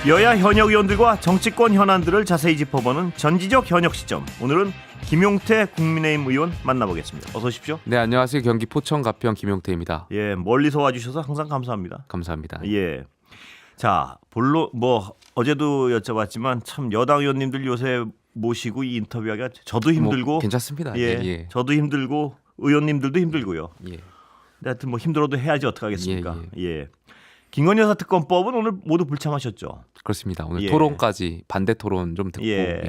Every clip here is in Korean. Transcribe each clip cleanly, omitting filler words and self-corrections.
여야 현역 의원들과 정치권 현안들을 자세히 짚어보는 전지적 현역 시점. 오늘은 김용태 국민의힘 의원 만나보겠습니다. 어서 오십시오. 네, 안녕하세요. 경기 포천 가평 김용태입니다. 예, 멀리서 와주셔서 항상 감사합니다. 감사합니다. 예. 자, 본론 어제도 여쭤봤지만 참 여당 의원님들 요새 모시고 이 인터뷰하기가 저도 힘들고 괜찮습니다. 예, 저도 힘들고 의원님들도 힘들고요. 예. 근데 하여튼 힘들어도 해야지 어떡하겠습니까? 예. 김건희 여사 특검법은 오늘 모두 불참하셨죠? 그렇습니다. 오늘 예. 토론까지 반대 토론 좀 듣고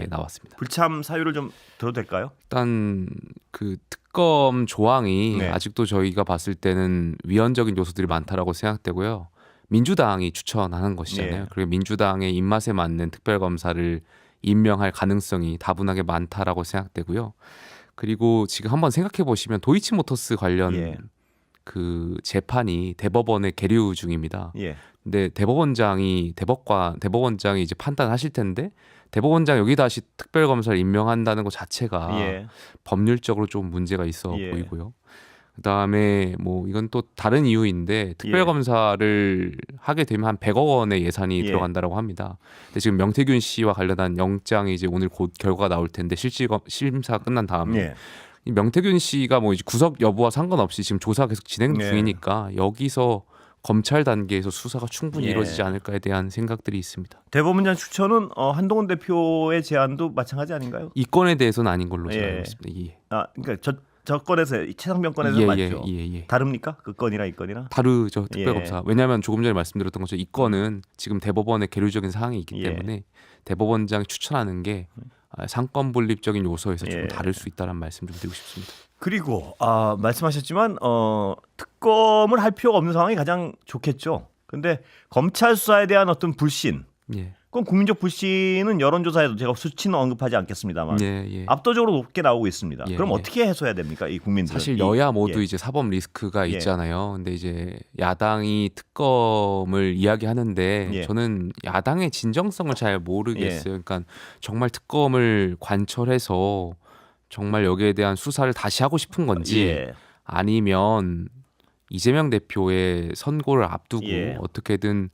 나왔습니다. 불참 사유를 좀 들어도 될까요? 일단 그 특검 조항이 네. 아직도 저희가 봤을 때는 위헌적인 요소들이 많다라고 생각되고요. 민주당이 추천하는 것이잖아요. 네. 그리고 민주당의 입맛에 맞는 특별검사를 임명할 가능성이 다분하게 많다라고 생각되고요. 그리고 지금 한번 생각해 보시면 도이치모터스 관련 그 재판이 대법원에 계류 중입니다. 예. 근데 대법원장이 이제 판단하실 텐데 대법원장 여기 다시 특별검사를 임명한다는 것 자체가 법률적으로 좀 문제가 있어 보이고요. 그다음에 이건 또 다른 이유인데 특별검사를 하게 되면 한 100억 원의 예산이 들어간다라고 합니다. 근데 지금 명태균 씨와 관련한 영장이 이제 오늘 곧 결과가 나올 텐데 심사 끝난 다음에 이 명태균 씨가 이제 구속 여부와 상관없이 지금 조사 계속 진행 중이니까 여기서 검찰 단계에서 수사가 충분히 이루어지지 않을까에 대한 생각들이 있습니다. 대법원장 추천은 한동훈 대표의 제안도 마찬가지 아닌가요? 이 건에 대해서는 아닌 걸로 제가 알고 있습니다. 그러니까 저 건에서 최상병 건에서 맞죠? 다릅니까? 그 건이나 이 건이나? 다르죠. 특별검사. 왜냐하면 조금 전에 말씀드렸던 것처럼 이 건은 지금 대법원의 계류적인 사항이 있기 때문에 대법원장이 추천하는 게 상권 분립적인 요소에서 좀 다를 수 있다는 말씀 좀 드리고 싶습니다. 그리고 말씀하셨지만 특검을 할 필요가 없는 상황이 가장 좋겠죠. 근데 검찰 수사에 대한 어떤 불신, 그건 국민적 불신은 여론조사에도 제가 수치는 언급하지 않겠습니다만 압도적으로 높게 나오고 있습니다. 그럼 어떻게 해소해야 됩니까, 이 국민들은? 사실 여야 모두 이제 사법 리스크가 있잖아요. 근데 이제 야당이 특검을 이야기하는데 저는 야당의 진정성을 잘 모르겠어요. 그러니까 정말 특검을 관철해서 정말 여기에 대한 수사를 다시 하고 싶은 건지 아니면 이재명 대표의 선고를 앞두고 어떻게든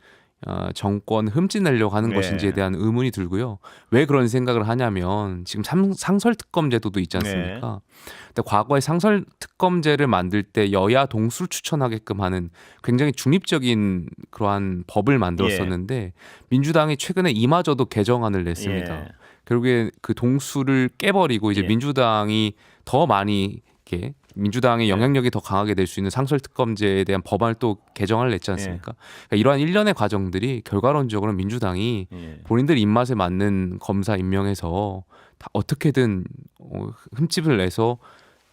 정권 흠집내려고 하는 것인지에 대한 의문이 들고요. 왜 그런 생각을 하냐면 지금 상설특검제도도 있지 않습니까? 근데 과거에 상설특검제를 만들 때 여야 동수를 추천하게끔 하는 굉장히 중립적인 그러한 법을 만들었었는데 민주당이 최근에 이마저도 개정안을 냈습니다. 결국에 그 동수를 깨버리고 이제 민주당이 더 많이 이렇게 민주당의 영향력이 더 강하게 될 수 있는 상설특검제에 대한 법안을 또 개정을 냈지 않습니까? 그러니까 이러한 일련의 과정들이 결과론적으로 민주당이 본인들 입맛에 맞는 검사 임명해서 다 어떻게든 흠집을 내서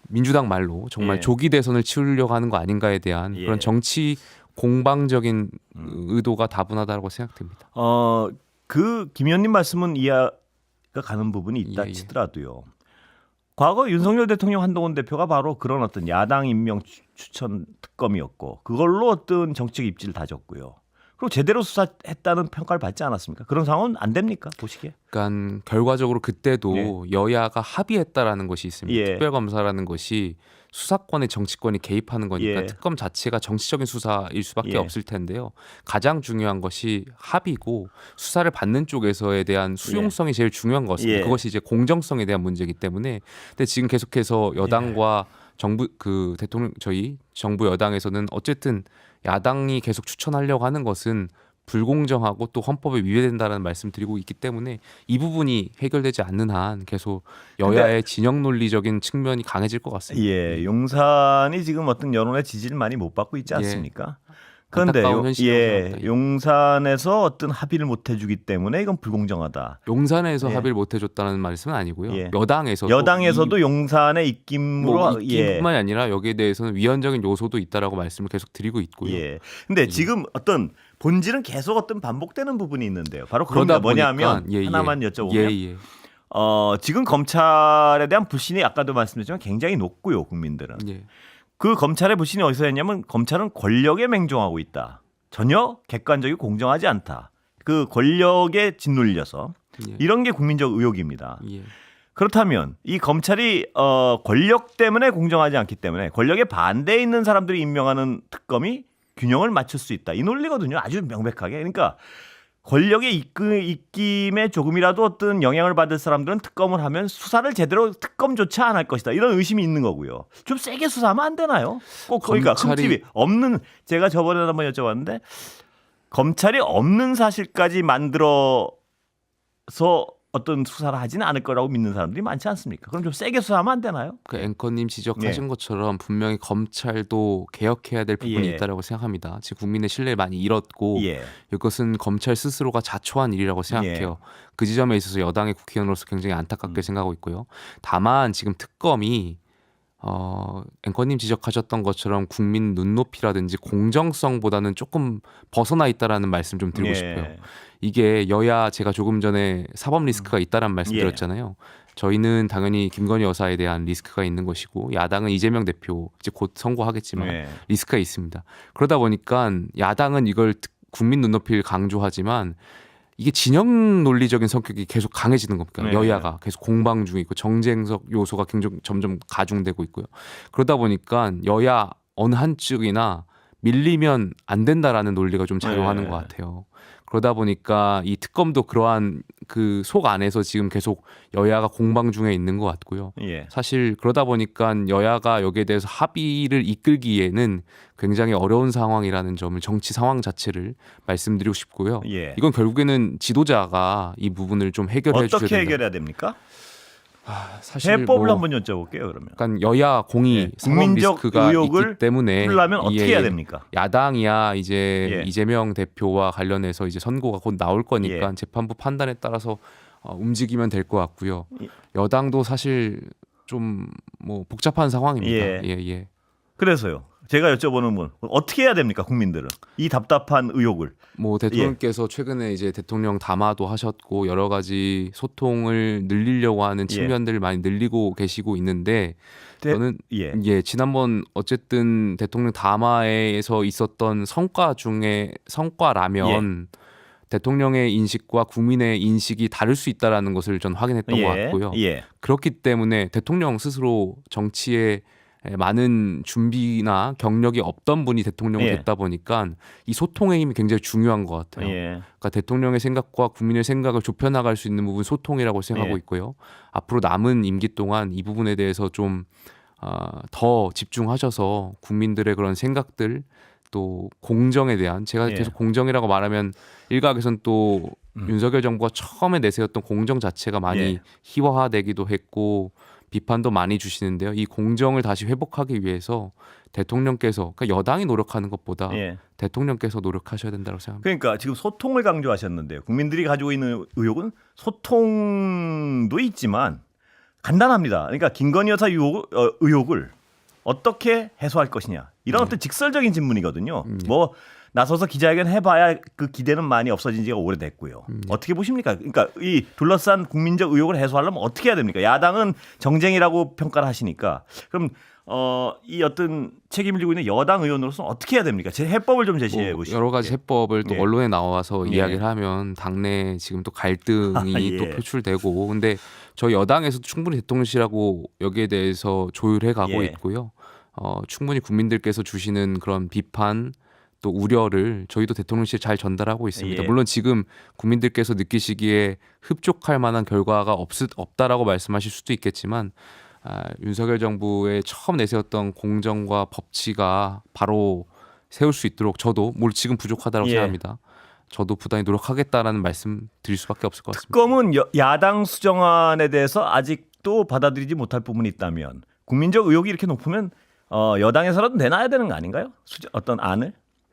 민주당 말로 정말 조기 대선을 치르려고 하는 거 아닌가에 대한 그런 정치 공방적인 의도가 다분하다고 생각됩니다. 그 김 의원님 말씀은 이해가 가는 부분이 있다 치더라도요. 과거 윤석열 대통령, 한동훈 대표가 바로 그런 어떤 야당 임명 추천 특검이었고 그걸로 어떤 정책 입지를 다졌고요. 그리고 제대로 수사했다는 평가를 받지 않았습니까? 그런 상황은 안 됩니까? 보시기에? 그러니까 결과적으로 그때도 여야가 합의했다라는 것이 있습니다. 특별검사라는 것이 수사권에 정치권이 개입하는 거니까 특검 자체가 정치적인 수사일 수밖에 없을 텐데요. 가장 중요한 것이 합의고 수사를 받는 쪽에서에 대한 수용성이 제일 중요한 것입니다. 그것이 이제 공정성에 대한 문제이기 때문에. 근데 지금 계속해서 여당과 정부 저희 정부 여당에서는 어쨌든 야당이 계속 추천하려고 하는 것은 불공정하고 또 헌법에 위배된다는 말씀드리고 있기 때문에 이 부분이 해결되지 않는 한 계속 여야의 진영 논리적인 측면이 강해질 것 같습니다. 용산이 지금 어떤 여론의 지지를 많이 못 받고 있지 않습니까? 그런데 용산에서 어떤 합의를 못 해주기 때문에 이건 불공정하다. 용산에서 합의를 못 해줬다는 말씀은 아니고요. 여당에서도 용산의 입김으로 입김뿐만이 아니라 여기에 대해서는 위헌적인 요소도 있다라고 말씀을 계속 드리고 있고요. 근데 지금 어떤 본질은 계속 어떤 반복되는 부분이 있는데요. 바로 그러다 뭐냐면 하나만 여쭤보면 지금 검찰에 대한 불신이 아까도 말씀드렸지만 굉장히 높고요, 국민들은. 그 검찰의 불신이 어디서 했냐면 검찰은 권력에 맹종하고 있다. 전혀 객관적이고 공정하지 않다. 그 권력에 짓눌려서 이런 게 국민적 의혹입니다. 그렇다면 이 검찰이 권력 때문에 공정하지 않기 때문에 권력에 반대에 있는 사람들이 임명하는 특검이 균형을 맞출 수 있다. 이 논리거든요. 아주 명백하게. 그러니까 권력의 입김에 조금이라도 어떤 영향을 받을 사람들은 특검을 하면 수사를 제대로 특검조차 안 할 것이다. 이런 의심이 있는 거고요. 좀 세게 수사하면 안 되나요? 꼭 그러니까 흠집이 없는, 제가 저번에 한번 여쭤봤는데 검찰이 없는 사실까지 만들어서 어떤 수사를 하지는 않을 거라고 믿는 사람들이 많지 않습니까? 그럼 좀 세게 수사하면 안 되나요? 그 앵커님 지적하신 것처럼 분명히 검찰도 개혁해야 될 부분이 있다고 생각합니다. 지금 국민의 신뢰를 많이 잃었고 이것은 검찰 스스로가 자초한 일이라고 생각해요. 그 지점에 있어서 여당의 국회의원으로서 굉장히 안타깝게 생각하고 있고요. 다만 지금 특검이 앵커님 지적하셨던 것처럼 국민 눈높이라든지 공정성보다는 조금 벗어나 있다라는 말씀 좀 드리고 싶어요. 이게 여야 제가 조금 전에 사법 리스크가 있다라는 말씀 드렸잖아요. 저희는 당연히 김건희 여사에 대한 리스크가 있는 것이고 야당은 이재명 대표 이제 곧 선고하겠지만 리스크가 있습니다. 그러다 보니까 야당은 이걸 국민 눈높이를 강조하지만 이게 진영 논리적인 성격이 계속 강해지는 겁니다. 여야가 계속 공방 중이고 정쟁적 요소가 굉장히 점점 가중되고 있고요. 그러다 보니까 여야 어느 한쪽이나 밀리면 안 된다라는 논리가 좀 작용하는 것 같아요. 그러다 보니까 이 특검도 그러한 그 속 안에서 지금 계속 여야가 공방 중에 있는 것 같고요. 사실 그러다 보니까 여야가 여기에 대해서 합의를 이끌기에는 굉장히 어려운 상황이라는 점을 정치 상황 자체를 말씀드리고 싶고요. 이건 결국에는 지도자가 이 부분을 좀 해결해 주셔야 된다. 어떻게 해결해야 됩니까? 사실 해법을 한번 여쭤볼게요. 그러면. 그러니까 여야 공이 국민적 리스크가 의혹을 있기 때문에 풀려면 어떻게 해야 됩니까? 야당이야 이제 이재명 대표와 관련해서 이제 선고가 곧 나올 거니까 재판부 판단에 따라서 움직이면 될 것 같고요. 여당도 사실 좀 뭐 복잡한 상황입니다. 그래서요. 제가 여쭤보는 건 어떻게 해야 됩니까? 국민들은 이 답답한 의혹을. 뭐 대통령께서 최근에 이제 대통령 담화도 하셨고 여러 가지 소통을 늘리려고 하는 측면들을 많이 늘리고 계시고 있는데 저는 지난번 어쨌든 대통령 담화에서 있었던 성과 중에 성과라면 대통령의 인식과 국민의 인식이 다를 수 있다라는 것을 전 확인했던 것 같고요. 그렇기 때문에 대통령 스스로 정치에 많은 준비나 경력이 없던 분이 대통령이 됐다 보니까 이 소통의 힘이 굉장히 중요한 것 같아요. 그러니까 대통령의 생각과 국민의 생각을 좁혀나갈 수 있는 부분 소통이라고 생각하고 있고요. 앞으로 남은 임기 동안 이 부분에 대해서 좀 더 집중하셔서 국민들의 그런 생각들 또 공정에 대한 제가 계속 공정이라고 말하면 일각에선 또 윤석열 정부가 처음에 내세웠던 공정 자체가 많이 희화화되기도 했고 비판도 많이 주시는데요. 이 공정을 다시 회복하기 위해서 대통령께서 그러니까 여당이 노력하는 것보다 대통령께서 노력하셔야 된다고 생각합니다. 그러니까 지금 소통을 강조하셨는데요. 국민들이 가지고 있는 의혹은 소통도 있지만 간단합니다. 그러니까 김건희 여사 의혹을 어떻게 해소할 것이냐. 이런 어떤 직설적인 질문이거든요. 뭐 나서서 기자회견 해봐야 그 기대는 많이 없어진 지가 오래됐고요. 어떻게 보십니까? 그러니까 이 둘러싼 국민적 의혹을 해소하려면 어떻게 해야 됩니까? 야당은 정쟁이라고 평가를 하시니까 그럼 이 어떤 책임을 지고 있는 여당 의원으로서 어떻게 해야 됩니까? 제 해법을 좀 제시해 보시죠. 여러 가지 해법을 또 언론에 나와서 이야기를 하면 당내 지금 또 갈등이 또 표출되고 근데 저희 여당에서도 충분히 대통령실하고 여기에 대해서 조율해 가고 있고요. 충분히 국민들께서 주시는 그런 비판 또 우려를 저희도 대통령실에 잘 전달하고 있습니다. 물론 지금 국민들께서 느끼시기에 흡족할 만한 결과가 없다라고 말씀하실 수도 있겠지만 윤석열 정부의 처음 내세웠던 공정과 법치가 바로 세울 수 있도록 저도 뭘 지금 부족하다고 생각합니다. 저도 부단히 노력하겠다라는 말씀 드릴 수밖에 없을 것 같습니다. 특검은 야당 수정안에 대해서 아직도 받아들이지 못할 부분이 있다면 국민적 의혹이 이렇게 높으면 여당에서라도 내놔야 되는 거 아닌가요? 어떤 안을?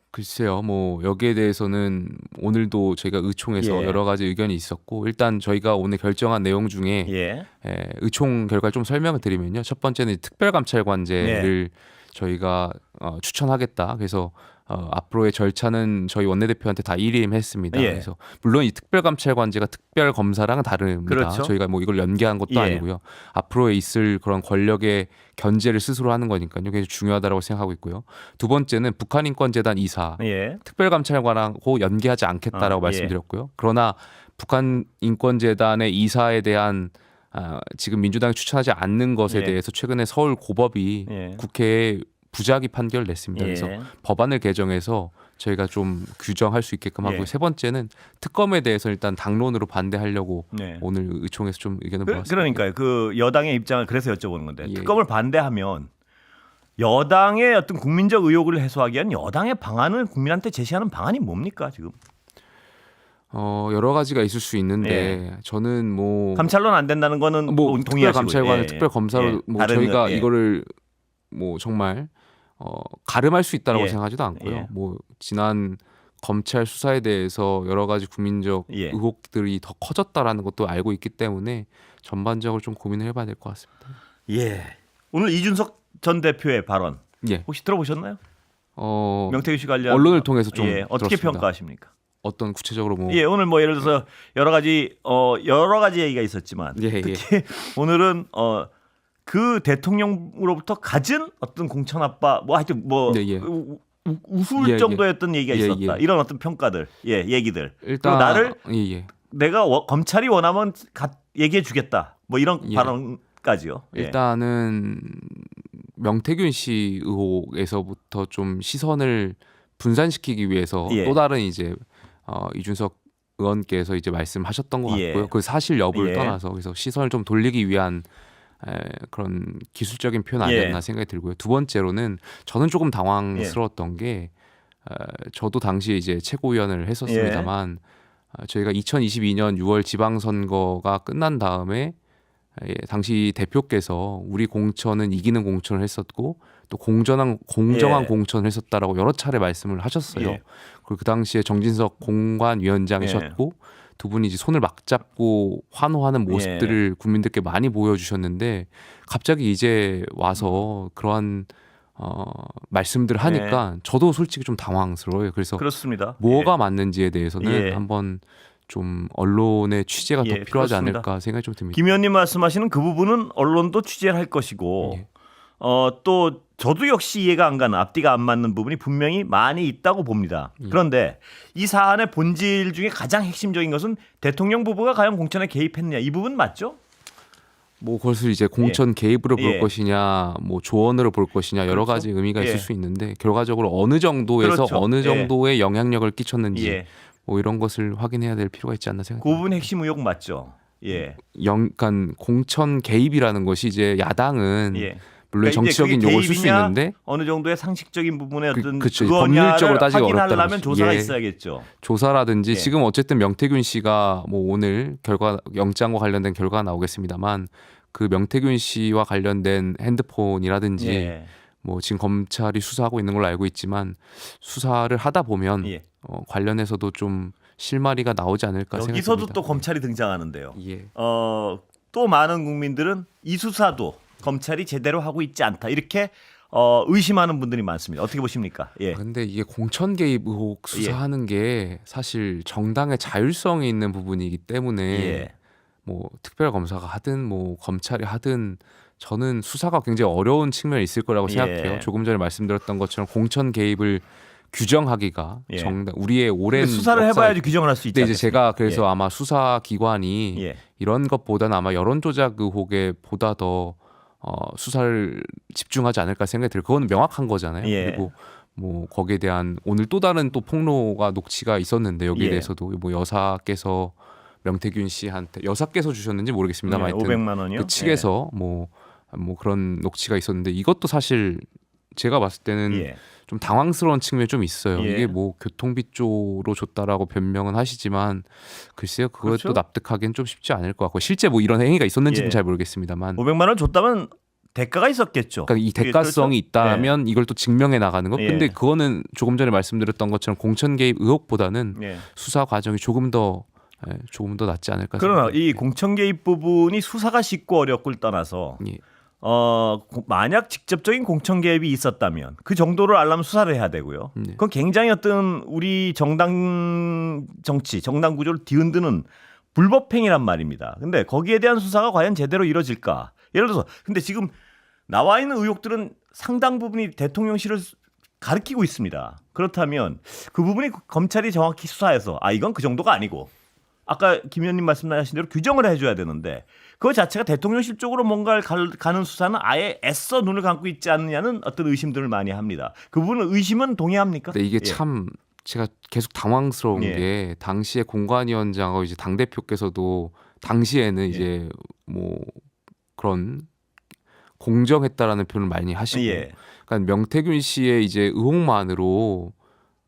글쎄요, 뭐 여기에 대해서는 오늘도 저희가 의총에서 여러 가지 의견이 있었고 일단 저희가 오늘 결정한 내용 중에 의총 결과를 좀 설명을 드리면요. 첫 번째는 특별감찰관제를 저희가 추천하겠다. 그래서 앞으로의 절차는 저희 원내대표한테 다 일임했습니다. 그래서 물론 이 특별감찰관제가 특별검사랑은 다릅니다. 저희가 뭐 이걸 연계한 것도 아니고요. 앞으로에 있을 그런 권력의 견제를 스스로 하는 거니까요. 굉장히 중요하다고 생각하고 있고요. 두 번째는 북한인권재단 이사 특별감찰관하고 연계하지 않겠다라고 말씀드렸고요. 그러나 북한인권재단의 이사에 대한 지금 민주당이 추천하지 않는 것에 대해서 최근에 서울 고법이 국회에 부작위 판결을 냈습니다. 그래서 법안을 개정해서 저희가 좀 규정할 수 있게끔 하고 세 번째는 특검에 대해서 일단 당론으로 반대하려고 오늘 의총에서 좀 의견을 모았습니다. 그러니까요. 그 여당의 입장을 그래서 여쭤보는 건데 특검을 반대하면 여당의 어떤 국민적 의혹을 해소하기 위한 여당의 방안을 국민한테 제시하는 방안이 뭡니까 지금? 여러 가지가 있을 수 있는데 저는 뭐 감찰로는 안 된다는 거는 뭐 특별 감찰관, 특별 검사로 뭐 저희가 거, 이거를 뭐 정말 가름할 수 있다라고 생각하지도 않고요. 뭐 지난 검찰 수사에 대해서 여러 가지 국민적 의혹들이 더 커졌다라는 것도 알고 있기 때문에 전반적으로 좀 고민을 해봐야 될 것 같습니다. 오늘 이준석 전 대표의 발언 혹시 들어보셨나요? 명태균 씨 관련 언론을 통해서 좀 어떻게 들었습니다. 평가하십니까? 어떤 구체적으로 뭐 오늘 뭐 예를 들어서 여러 가지 얘기가 있었지만 특히 오늘은 그 대통령으로부터 가진 어떤 공천 압박 뭐 하여튼 뭐 우스울 정도의 어떤 얘기가 있었다. 이런 어떤 평가들, 얘기들. 일단 나를 내가 검찰이 원하면 얘기해 주겠다. 뭐 이런 발언까지요. 일단은 명태균 씨 의혹에서부터 좀 시선을 분산시키기 위해서 또 다른 이제 이준석 의원께서 이제 말씀하셨던 것 같고요. 그 사실 여부를 떠나서 그래서 시선을 좀 돌리기 위한 그런 기술적인 표현 아니었나 생각이 들고요. 두 번째로는 저는 조금 당황스러웠던 게 저도 당시에 이제 최고위원을 했었습니다만 저희가 2022년 6월 지방선거가 끝난 다음에 당시 대표께서 우리 공천은 이기는 공천을 했었고 또 공정한 공천을 했었다라고 여러 차례 말씀을 하셨어요. 그리고 그 당시에 정진석 공관위원장이셨고 두 분이 이제 손을 막 잡고 환호하는 모습들을 국민들께 많이 보여주셨는데 갑자기 이제 와서 그러한 말씀들을 하니까 저도 솔직히 좀 당황스러워요. 그래서 그렇습니다. 뭐가 맞는지에 대해서는 한번 좀 언론의 취재가 더 필요하지 그렇습니다. 않을까 생각이 좀 듭니다. 김 의원님 말씀하시는 그 부분은 언론도 취재를 할 것이고 또 저도 역시 이해가 안 가는 앞뒤가 안 맞는 부분이 분명히 많이 있다고 봅니다. 그런데 이 사안의 본질 중에 가장 핵심적인 것은 대통령 부부가 과연 공천에 개입했느냐 이 부분 맞죠? 뭐 그것을 이제 공천 개입으로 볼 것이냐, 뭐 조언으로 볼 것이냐 여러 가지 의미가 있을 수 있는데 결과적으로 어느 정도에서 어느 정도의 영향력을 끼쳤는지 뭐 이런 것을 확인해야 될 필요가 있지 않나 생각합니다. 그 부분 핵심 의혹 맞죠? 그러니까 공천 개입이라는 것이 이제 야당은 물론 정치적인 요구를 쓸 수 있는데 어느 정도의 상식적인 부분의 어떤 법률적으로 따지기 확인하려면 조사가 있어야겠죠. 조사라든지 지금 어쨌든 명태균 씨가 뭐 오늘 영장과 관련된 결과가 나오겠습니다만 그 명태균 씨와 관련된 핸드폰이라든지 뭐 지금 검찰이 수사하고 있는 걸로 알고 있지만 수사를 하다 보면 관련해서도 좀 실마리가 나오지 않을까 생각합니다. 여기서도 또 검찰이 등장하는데요. 또 많은 국민들은 이 수사도 검찰이 제대로 하고 있지 않다 이렇게 의심하는 분들이 많습니다. 어떻게 보십니까? 근데 이게 공천 개입 의혹 수사하는 게 사실 정당의 자율성이 있는 부분이기 때문에 뭐 특별 검사가 하든 뭐 검찰이 하든 저는 수사가 굉장히 어려운 측면이 있을 거라고 생각해요. 조금 전에 말씀드렸던 것처럼 공천 개입을 규정하기가 정당 우리의 오랜 수사를 해봐야지 규정을 할 수 있지 않습니까? 이제 제가 그래서 아마 수사 기관이 이런 것보다는 아마 여론 조작 의혹에 보다 더 수사를 집중하지 않을까 생각이 들어요. 그건 명확한 거잖아요. 그리고 뭐 거기에 대한 오늘 또 다른 또 폭로가 녹취가 있었는데 여기에 대해서도 뭐 여사께서 명태균 씨한테 여사께서 주셨는지 모르겠습니다만 500만 원이요? 그 측에서 뭐 그런 녹취가 있었는데 이것도 사실 제가 봤을 때는 좀 당황스러운 측면이 좀 있어요. 이게 뭐 교통비 쪽으로 줬다라고 변명은 하시지만 글쎄요 그것도 납득하기는 좀 쉽지 않을 것 같고 실제 뭐 이런 행위가 있었는지는 잘 모르겠습니다만 500만 원 줬다면 대가가 있었겠죠. 그러니까 이 대가성이 있다면 이걸 또 증명해 나가는 것. 근데 그거는 조금 전에 말씀드렸던 것처럼 공천 개입 의혹보다는 수사 과정이 조금 더 낫지 않을까. 그러나 생각합니다. 이 공천 개입 부분이 수사가 쉽고 어렵고를 떠나서 만약 직접적인 공천 개입이 있었다면 그 정도를 알려면 수사를 해야 되고요. 그건 굉장히 어떤 우리 정당 정치, 정당 구조를 뒤흔드는 불법행위란 말입니다. 근데 거기에 대한 수사가 과연 제대로 이루어질까? 예를 들어서 근데 지금 나와 있는 의혹들은 상당 부분이 대통령실을 가리키고 있습니다. 그렇다면 그 부분이 검찰이 정확히 수사해서 이건 그 정도가 아니고 아까 김 의원님 말씀하신 대로 규정을 해줘야 되는데 그거 자체가 대통령실 쪽으로 뭔가를 가는 수사는 아예 애써 눈을 감고 있지 않느냐는 어떤 의심들을 많이 합니다. 그 부분은 의심은 동의합니까? 근데 이게 참 제가 계속 당황스러운 예. 게 당시에 공관위원장하고 이제 당 대표께서도 당시에는 예. 이제 뭐 그런 공정했다라는 표현을 많이 하시고, 예. 그러니까 명태균 씨의 이제 의혹만으로.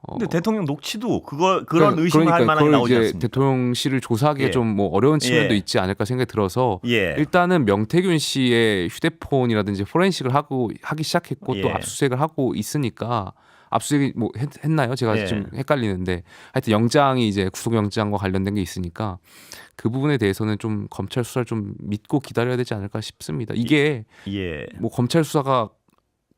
근데 대통령 녹취도 그런 의심을 할 만한 게 나오지 않습니까? 대통령실을 조사하기가 예. 좀 뭐 어려운 측면도 예. 있지 않을까 생각이 들어서 예. 일단은 명태균 씨의 휴대폰이라든지 포렌식을 하기 시작했고 예. 또 압수수색을 하고 있으니까 압수수색이 뭐 했나요? 제가 예. 지금 헷갈리는데 하여튼 영장이 이제 구속영장과 관련된 게 있으니까 그 부분에 대해서는 좀 검찰 수사를 좀 믿고 기다려야 되지 않을까 싶습니다. 이게 예. 뭐 검찰 수사가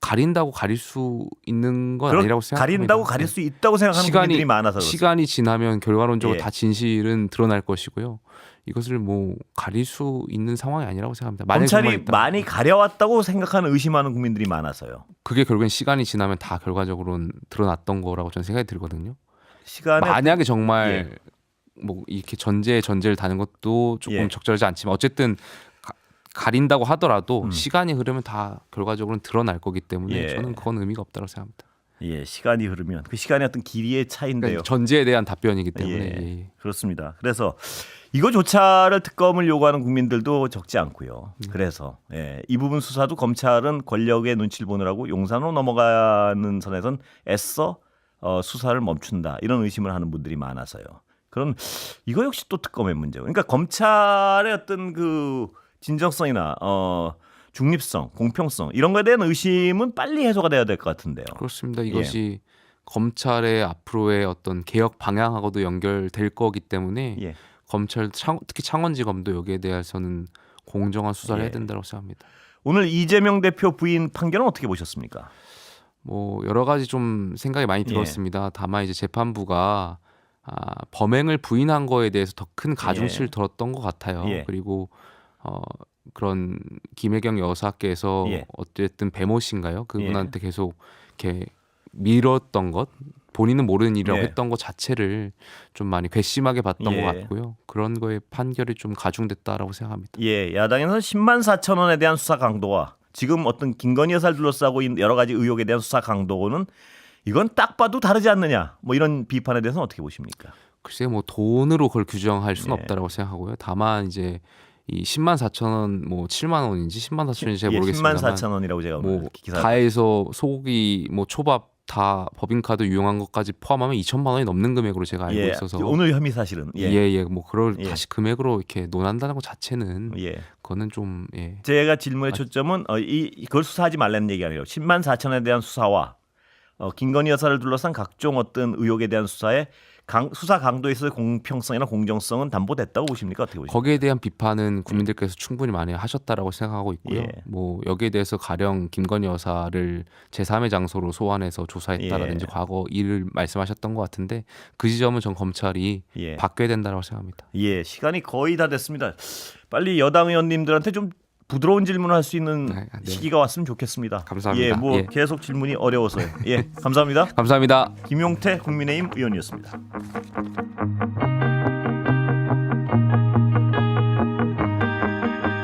가린다고 가릴 수 있는 건 아니라고 생각합니다. 가린다고 가릴 수 있다고 생각하는 분들이 많아서 그렇습니다. 시간이 지나면 결과론적으로 예. 다 진실은 드러날 것이고요. 이것을 뭐 가릴 수 있는 상황이 아니라고 생각합니다. 검찰이 많이 가려왔다고 생각하는 의심하는 국민들이 많아서요. 그게 결국엔 시간이 지나면 다 결과적으로는 드러났던 거라고 저는 생각이 들거든요. 시간에 만약에 정말 뭐 이렇게 전제를 다는 것도 조금 적절하지 않지만 어쨌든 가린다고 하더라도 시간이 흐르면 다 결과적으로는 드러날 거기 때문에 저는 그건 의미가 없다고 생각합니다. 예, 시간이 흐르면 그 시간의 어떤 길이의 차이인데요. 그러니까 전제에 대한 답변이기 때문에 그렇습니다. 그래서 이거조차를 특검을 요구하는 국민들도 적지 않고요. 그래서 이 부분 수사도 검찰은 권력의 눈치를 보느라고 용산으로 넘어가는 선에선 애써 수사를 멈춘다 이런 의심을 하는 분들이 많아서요. 그럼 이거 역시 또 특검의 문제고. 그러니까 검찰의 어떤 그 진정성이나 중립성, 공평성 이런 거에 대한 의심은 빨리 해소가 돼야 될 것 같은데요. 그렇습니다. 이것이 검찰의 앞으로의 어떤 개혁 방향하고도 연결될 거기 때문에 검찰 특히 창원지검도 여기에 대해서는 공정한 수사를 해야 된다고 생각합니다. 오늘 이재명 대표 부인 판결은 어떻게 보셨습니까? 뭐 여러 가지 좀 생각이 많이 들었습니다. 다만 이제 재판부가 범행을 부인한 거에 대해서 더 큰 가중치를 들었던 것 같아요. 그리고 그런 김혜경 여사께서 어쨌든 배모 씨인가요? 그분한테 계속 이렇게 밀었던 것, 본인은 모르는 일이라고 했던 것 자체를 좀 많이 괘씸하게 봤던 것 같고요. 그런 거에 판결이 좀 가중됐다라고 생각합니다. 야당에서는 10만 4천 원에 대한 수사 강도와 지금 어떤 김건희 여사를 둘러싸고 있는 여러 가지 의혹에 대한 수사 강도는 이건 딱 봐도 다르지 않느냐. 뭐 이런 비판에 대해서는 어떻게 보십니까? 글쎄요, 뭐 돈으로 그걸 규정할 수는 없다라고 생각하고요. 다만 이제 이 10만 4천 원, 뭐 7만 원인지 10만 4천 원인지 잘 모르겠습니다만 10만 4천 원이라고 제가 뭐 기사 다해서 소고기, 뭐 초밥 다 법인카드 이용한 것까지 포함하면 2천만 원이 넘는 금액으로 제가 알고 있어서 오늘 혐의 사실은 뭐 그걸 다시 금액으로 이렇게 논한다는 것 자체는 그거는 좀 제가 질문의 초점은 그걸 수사하지 말라는 얘기 아니에요. 10만 4천 원에 대한 수사와 김건희 여사를 둘러싼 각종 어떤 의혹에 대한 수사에 수사 강도에서의 공평성이나 공정성은 담보됐다고 보십니까? 어떻게 보십니까? 거기에 대한 비판은 국민들께서 충분히 많이 하셨다라고 생각하고 있고요. 뭐 여기에 대해서 가령 김건희 여사를 제3의 장소로 소환해서 조사했다라든지 과거 일을 말씀하셨던 것 같은데 그 지점은 전 검찰이 바뀌어야 된다고 생각합니다. 시간이 거의 다 됐습니다. 빨리 여당 의원님들한테 좀 부드러운 질문을 할 수 있는 시기가 왔으면 좋겠습니다. 감사합니다. 계속 질문이 어려워서요. 감사합니다. 감사합니다. 김용태 국민의힘 의원이었습니다.